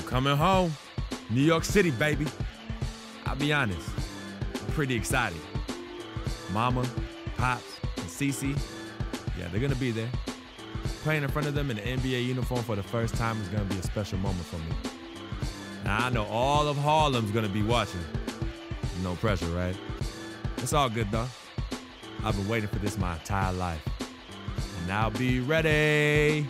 Coming home. New York City, baby. I'll be honest, I'm pretty excited. Mama, Pops, and Cece, yeah, they're gonna be there. Playing in front of them in the NBA uniform for the first time is gonna be a special moment for me. Now, I know all of Harlem's gonna be watching. No pressure, right? It's all good, though. I've been waiting for this my entire life. And I'll be ready.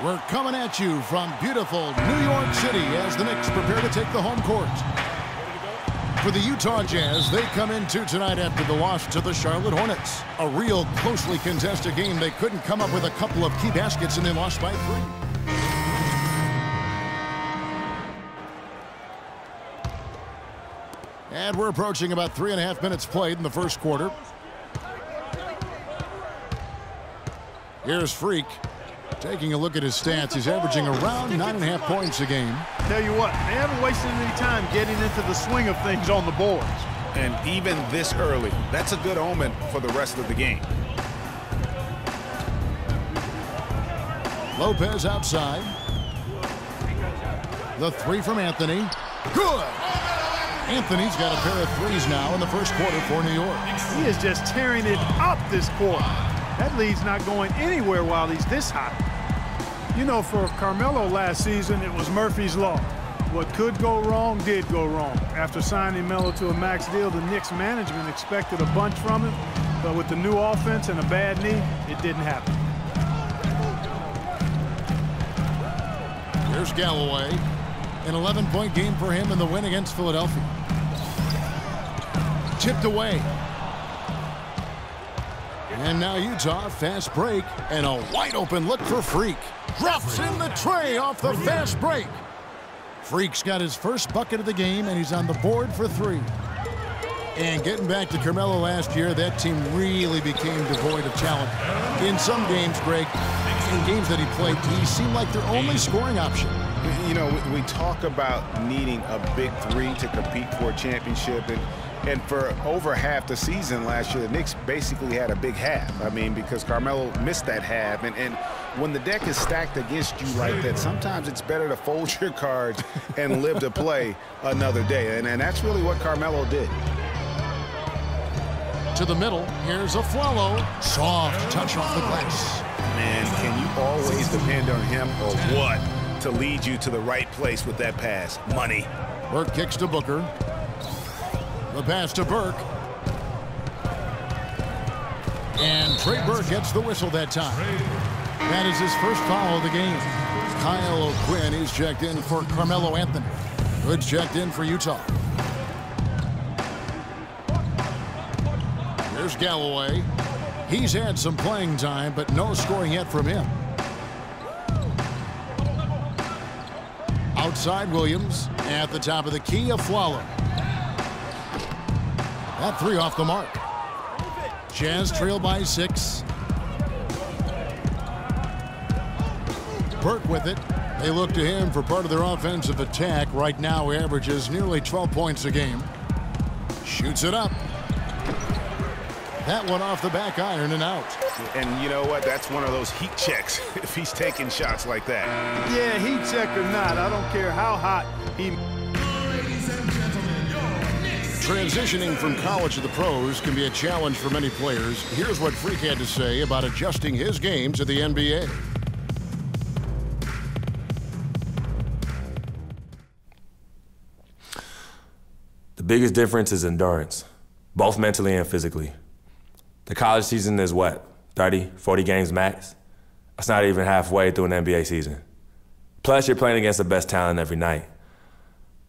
We're coming at you from beautiful New York City as the Knicks prepare to take the home court. For the Utah Jazz, they come into tonight after the loss to the Charlotte Hornets. A real closely contested game. They couldn't come up with a couple of key baskets and they lost by 3. And we're approaching about 3.5 minutes played in the first quarter. Here's Freak. Taking a look at his stats, he's averaging around 9.5 points a game. Tell you what, they haven't wasted any time getting into the swing of things on the boards. And even this early, that's a good omen for the rest of the game. Lopez outside. The 3 from Anthony. Good! Anthony's got a pair of threes now in the first quarter for New York. He is just tearing it up this quarter. That lead's not going anywhere while he's this hot. You know, for Carmelo last season, it was Murphy's Law. What could go wrong did go wrong. After signing Melo to a max deal, the Knicks management expected a bunch from him, but with the new offense and a bad knee, it didn't happen. Here's Galloway. An 11-point game for him in the win against Philadelphia. Tipped away. And now Utah, fast break, and a wide-open look for Freak. Drops in the tray off the fast break. Freak's got his first bucket of the game, and he's on the board for 3. And getting back to Carmelo last year, that team really became devoid of talent. In some games, Greg, in games that he played, he seemed like their only scoring option. You know, we talk about needing a big 3 to compete for a championship, and for over half the season last year, the Knicks basically had a big half. I mean, because Carmelo missed that half. And when the deck is stacked against you like that, sometimes it's better to fold your cards and live to play another day. And that's really what Carmelo did. To the middle, here's Afflalo. Soft touch off the glass. Man, can you always depend on him or what to lead you to the right place with that pass? Money. Burke kicks to Booker. The pass to Burke. And Trey Burke gets the whistle that time. That is his first foul of the game. Kyle O'Quinn is checked in for Carmelo Anthony. Hood's checked in for Utah. Here's Galloway. He's had some playing time, but no scoring yet from him. Outside Williams. At the top of the key, Afflalo. That 3 off the mark. Jazz trail by 6. Burke with it. They look to him for part of their offensive attack. Right now, he averages nearly 12 points a game. Shoots it up. That one off the back iron and out. And you know what? That's one of those heat checks if he's taking shots like that. Yeah, heat check or not, I don't care how hot he... Transitioning from college to the pros can be a challenge for many players. Here's what Freak had to say about adjusting his game to the NBA. The biggest difference is endurance, both mentally and physically. The college season is what, 30, 40 games max? That's not even halfway through an NBA season. Plus, you're playing against the best talent every night.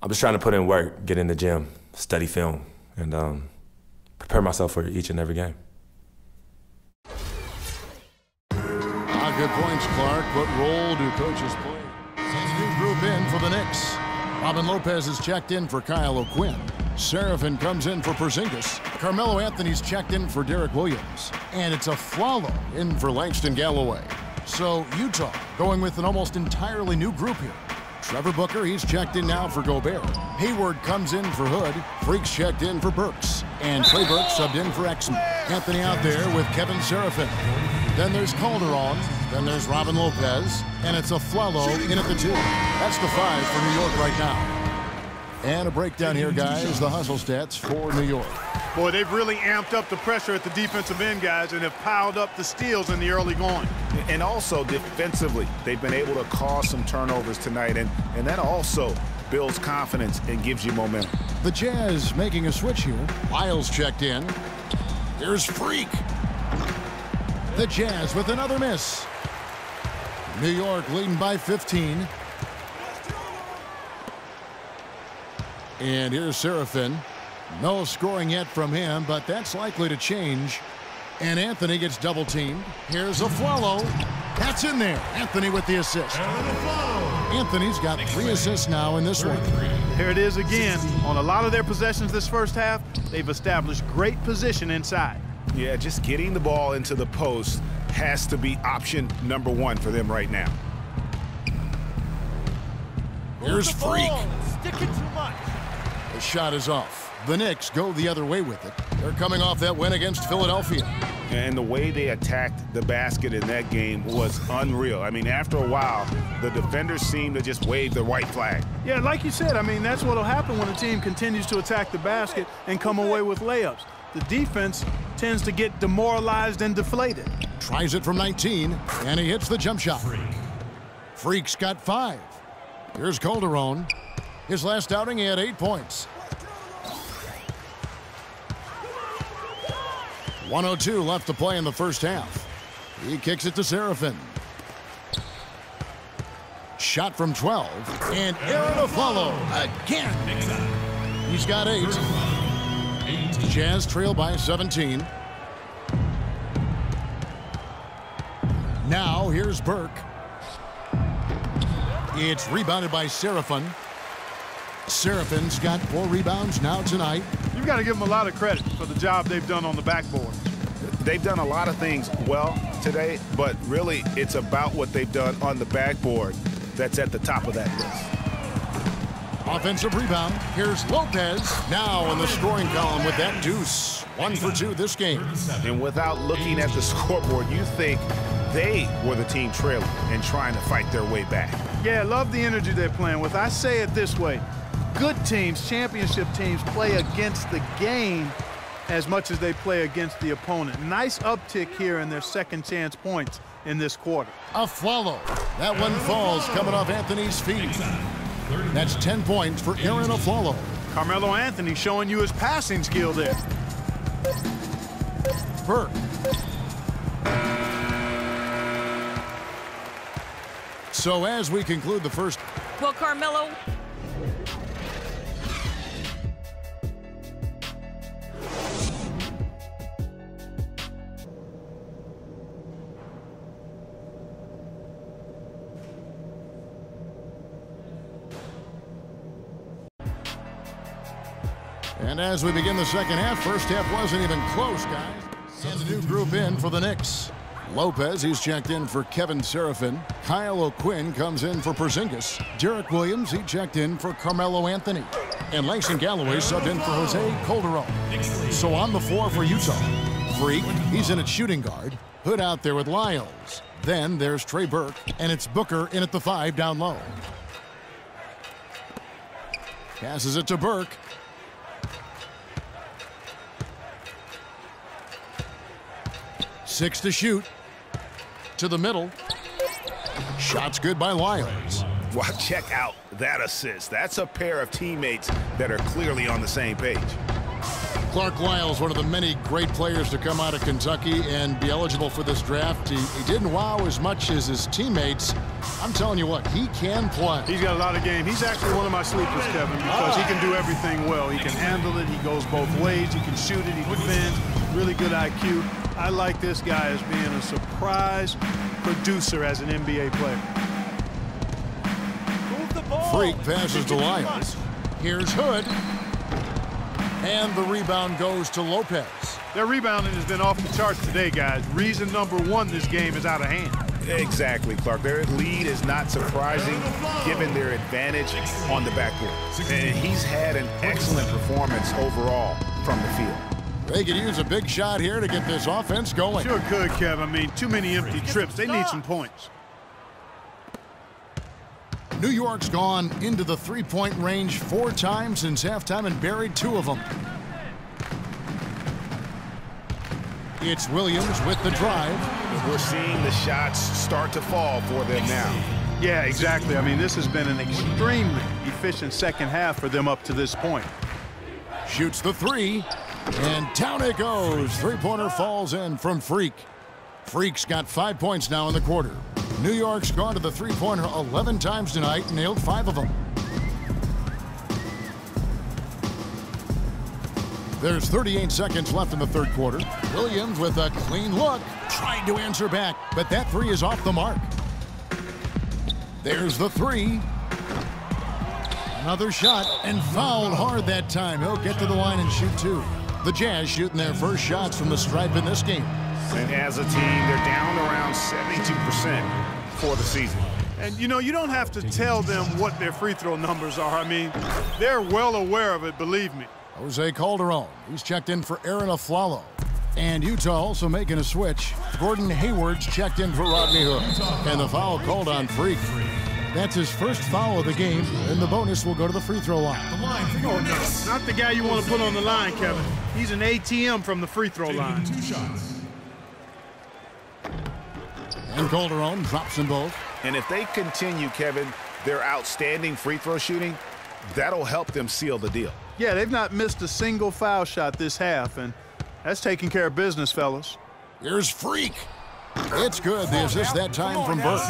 I'm just trying to put in work, get in the gym, study film, and prepare myself for each and every game. Good points, Clark. What role do coaches play? Sends a new group in for the Knicks. Robin Lopez is checked in for Kyle O'Quinn. Seraphin comes in for Porzingis. Carmelo Anthony's checked in for Derek Williams. And it's Afflalo in for Langston Galloway. So Utah going with an almost entirely new group here. Trevor Booker, he's checked in now for Gobert. Hayward comes in for Hood. Freaks checked in for Burks. And Trey Burks subbed in for Exum. Anthony out there with Kevin Seraphin. Then there's Calderon. Then there's Robin Lopez. And it's Afflalo in at the 2. That's the 5 for New York right now. And a breakdown here, guys. The hustle stats for New York. Boy, they've really amped up the pressure at the defensive end, guys, and have piled up the steals in the early going. And also defensively, they've been able to cause some turnovers tonight, and that also builds confidence and gives you momentum. The Jazz making a switch here. Lyles checked in. Here's Freak. The Jazz with another miss. New York leading by 15. And here's Seraphin. No scoring yet from him, but that's likely to change. And Anthony gets double-teamed. Here's Afflalo. That's in there. Anthony with the assist. Anthony's got 3 assists now in this one. Here it is again. On a lot of their possessions this first half, they've established great position inside. Yeah, just getting the ball into the post has to be option number 1 for them right now. Here's Freak. Sticking too much. The shot is off. The Knicks go the other way with it. They're coming off that win against Philadelphia. And the way they attacked the basket in that game was unreal. I mean, after a while, the defenders seemed to just wave the white flag. Yeah, like you said, I mean, that's what will happen when a team continues to attack the basket and come away with layups. The defense tends to get demoralized and deflated. Tries it from 19, and he hits the jump shot. Freak's got 5. Here's Calderon. His last outing, he had 8 points. 1:02 left to play in the first half. He kicks it to Seraphin. Shot from 12. And Aaron Afflalo again. He's got 8. Jazz trail by 17. Now here's Burke. It's rebounded by Seraphin. Seraphin's got 4 rebounds now tonight. You've got to give them a lot of credit for the job they've done on the backboard. They've done a lot of things well today, but really it's about what they've done on the backboard that's at the top of that list. Offensive rebound. Here's Lopez. Now in the scoring column with that deuce. 1 for 2 this game. And without looking at the scoreboard, you think they were the team trailing and trying to fight their way back. Yeah, I love the energy they're playing with. I say it this way. Good teams, championship teams, play against the game as much as they play against the opponent. Nice uptick here in their second chance points in this quarter. Afflalo. That one falls coming off Anthony's feet. That's 10 points for Aaron Afflalo. Carmelo Anthony showing you his passing skill there. Burke. So as we conclude the first... Well, Carmelo... And as we begin the second half, first half wasn't even close, guys. And the new group in for the Knicks. Lopez, he's checked in for Kevin Seraphin. Kyle O'Quinn comes in for Porzingis. Derek Williams, he checked in for Carmelo Anthony. And Langston Galloway subbed in for Jose Calderon. So on the floor for Utah. Freak, he's in at shooting guard. Hood out there with Lyles. Then there's Trey Burke, and it's Booker in at the 5 down low. Passes it to Burke. Six to shoot. To the middle. Shot's good by Lyles. Wow, check out that assist. That's a pair of teammates that are clearly on the same page. Clark Lyles, one of the many great players to come out of Kentucky and be eligible for this draft. He didn't wow as much as his teammates. I'm telling you what, he can play. He's got a lot of game. He's actually one of my sleepers, Kevin, because he can do everything well. He can handle it. He goes both ways. He can shoot it. He defends. Really good IQ. I like this guy as being a surprise producer as an NBA player. Freak passes to Lyons. Here's Hood. And the rebound goes to Lopez. Their rebounding has been off the charts today, guys. Reason number one, this game is out of hand. Exactly, Clark. Their lead is not surprising given their advantage on the backcourt. And he's had an excellent performance overall from the field. They could use a big shot here to get this offense going. Sure could, Kev. I mean, too many empty trips. They need some points. New York's gone into the three-point range 4 times since halftime and buried 2 of them. It's Williams with the drive. We're seeing the shots start to fall for them now. Yeah, exactly. I mean, this has been an extremely efficient second half for them up to this point. Shoots the 3, and down it goes. Three-pointer falls in from Freak. Freak's got 5 points now in the quarter. New York's gone to the three-pointer 11 times tonight, nailed 5 of them. There's 38 seconds left in the third quarter. Williams with a clean look, trying to answer back, but that 3 is off the mark. There's the 3. Another shot, and fouled hard that time. He'll get to the line and shoot 2. The Jazz shooting their first shots from the stripe in this game. And as a team, they're down around 72% for the season. And, you know, you don't have to tell them what their free throw numbers are. I mean, they're well aware of it, believe me. Jose Calderon, he's checked in for Aaron Aflalo. And Utah also making a switch. Gordon Hayward's checked in for Rodney Hood. And the foul called on Freak. That's his first foul of the game, and the bonus will go to the free throw line. Not the guy you want to put on the line, Kevin. He's an ATM from the free throw line. And Calderon drops them both. And if they continue, Kevin, their outstanding free throw shooting, that'll help them seal the deal. Yeah, they've not missed a single foul shot this half, and that's taking care of business, fellas. Here's Freak. It's good. The assist that time from Burke.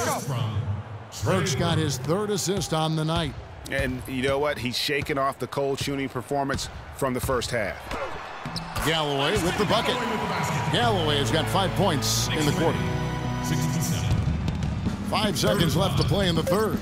Burke's got his 3rd assist on the night. And you know what? He's shaking off the cold shooting performance from the first half. Galloway with the bucket. Galloway has got 5 points in the quarter. 5 seconds left to play in the third.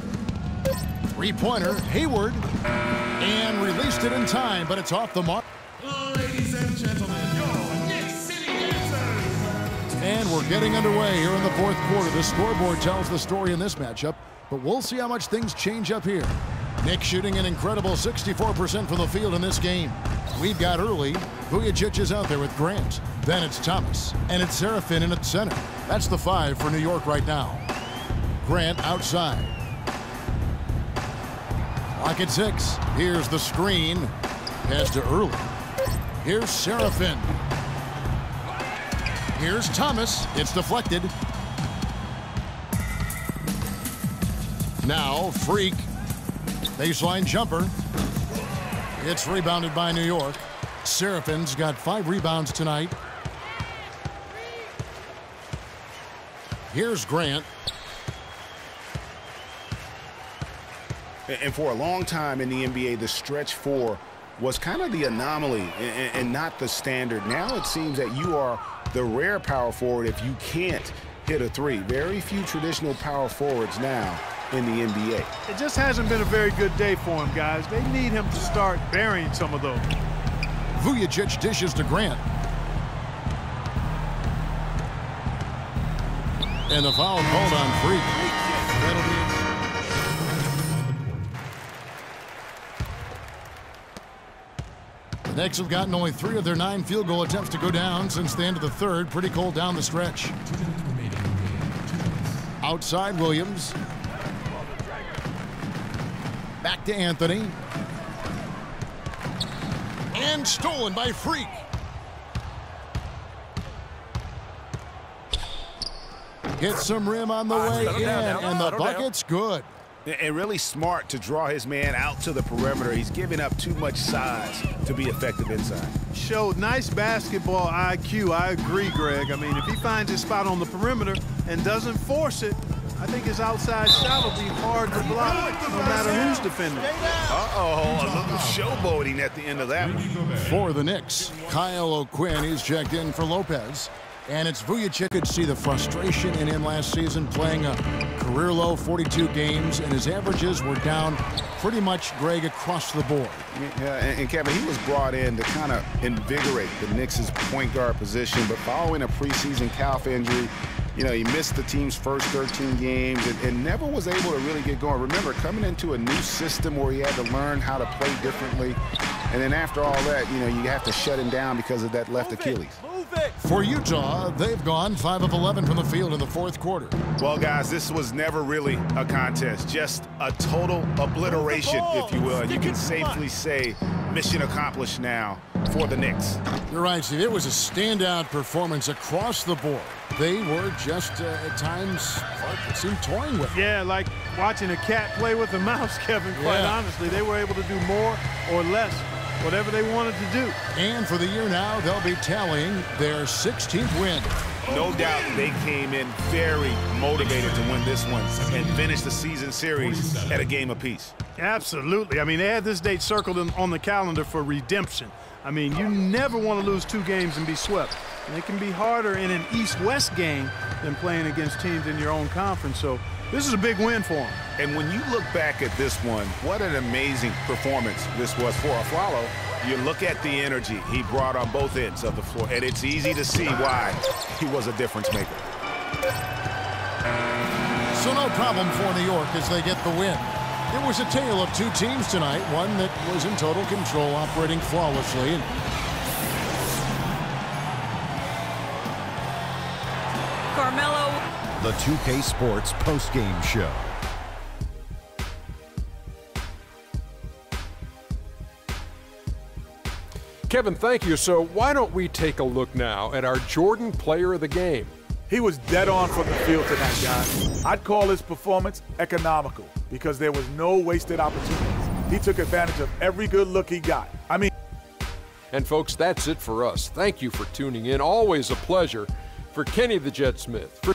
Three-pointer, Hayward, and released it in time, but it's off the mark. Ladies and gentlemen, your Knicks City Dancers. And we're getting underway here in the fourth quarter. The scoreboard tells the story in this matchup, but we'll see how much things change up here. Knicks shooting an incredible 64% from the field in this game. We've got early. Vujacic is out there with Grant. Then it's Thomas, and it's Serafin in at center. That's the 5 for New York right now. Grant outside. Clock at 6. Here's the screen. Pass to Early. Here's Serafin. Here's Thomas. It's deflected. Now Freak. Baseline jumper. It's rebounded by New York. Serafin's got 5 rebounds tonight. Here's Grant. And for a long time in the NBA, the stretch 4 was kind of the anomaly and not the standard. Now it seems that you are the rare power forward if you can't hit a 3. Very few traditional power forwards now in the NBA. It just hasn't been a very good day for him, guys. They need him to start burying some of those. Vujacic dishes to Grant. And the foul called on Freak. That'll be it. The Knicks have gotten only 3 of their 9 field goal attempts to go down since the end of the third. Pretty cold down the stretch. Outside Williams. Back to Anthony. And stolen by Freak. Hits some rim on the way in, and the bucket's good. And really smart to draw his man out to the perimeter. He's giving up too much size to be effective inside. Showed nice basketball IQ. I agree, Greg. I mean, if he finds his spot on the perimeter and doesn't force it, I think his outside shot will be hard to block no matter who's defending. Uh-oh, a little showboating at the end of that one. For the Knicks, Kyle O'Quinn, he's checked in for Lopez. And it's Vujacic could see the frustration in him last season, playing a career-low 42 games, and his averages were down pretty much, Greg, across the board. Yeah, and Kevin, he was brought in to kind of invigorate the Knicks' point guard position, but following a preseason calf injury, you know, he missed the team's first 13 games and never was able to really get going. Remember, coming into a new system where he had to learn how to play differently, and then after all that, you know, you have to shut him down because of that left Achilles. For Utah, they've gone 5 of 11 from the field in the fourth quarter. Well, guys, this was never really a contest, just a total obliteration, if you will. And you can safely say mission accomplished now for the Knicks. You're right, Steve. It was a standout performance across the board. They were just, at times, it seemed toying with it. Yeah, like watching a cat play with a mouse, Kevin, quite honestly. They were able to do more or less, whatever they wanted to do. And for the year now, they'll be tallying their 16th win. No doubt they came in very motivated to win this one and finish the season series at a game apiece. Absolutely. I mean, they had this date circled on the calendar for redemption. I mean, you never want to lose 2 games and be swept. And it can be harder in an East-West game than playing against teams in your own conference. So this is a big win for them. And when you look back at this one, what an amazing performance this was for Afflalo. You look at the energy he brought on both ends of the floor, and it's easy to see why he was a difference maker. So no problem for New York as they get the win. It was a tale of 2 teams tonight, one that was in total control, operating flawlessly. And Carmelo. The 2K Sports postgame show. Kevin, thank you. So why don't we take a look now at our Jordan Player of the Game? He was dead on from the field tonight, guys. I'd call his performance economical because there was no wasted opportunities. He took advantage of every good look he got. I mean, and folks, that's it for us. Thank you for tuning in. Always a pleasure. For Kenny the Jet Smith, for